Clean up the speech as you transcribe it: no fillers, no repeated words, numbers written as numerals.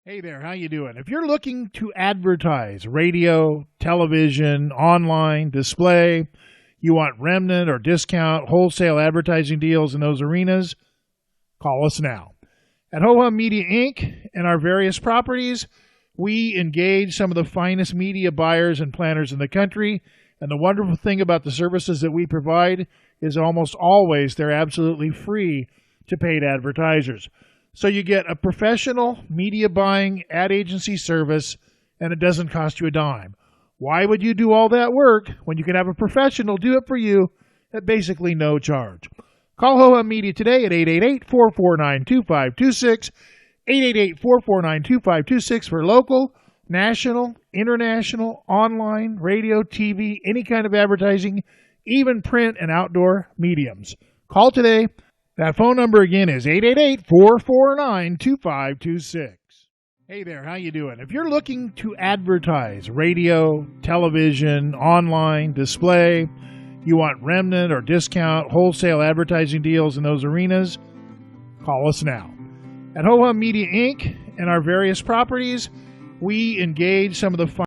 Hey there, how you doing? If you're looking to advertise radio, television, online, display, you want remnant or discount wholesale advertising deals in those arenas, call us now. At Ho-Hum Media Inc. and our various properties, we engage some of the finest media buyers and planners in the country, and the wonderful thing about the services that we provide is almost always they're absolutely free to paid advertisers. So you get a professional media buying ad agency service, and it doesn't cost you a dime. Why would you do all that work when you can have a professional do it for you at basically no charge? Call Ho-Hum Media today at 888-449-2526, 888-449-2526 for local, national, international, online, radio, TV, any kind of advertising, even print and outdoor mediums. Call today. That phone number again is 888-449-2526. Hey there, how you doing? If you're looking to advertise radio, television, online, display, you want remnant or discount wholesale advertising deals in those arenas, call us now. At Ho-Hum Media Inc. and our various properties, we engage some of the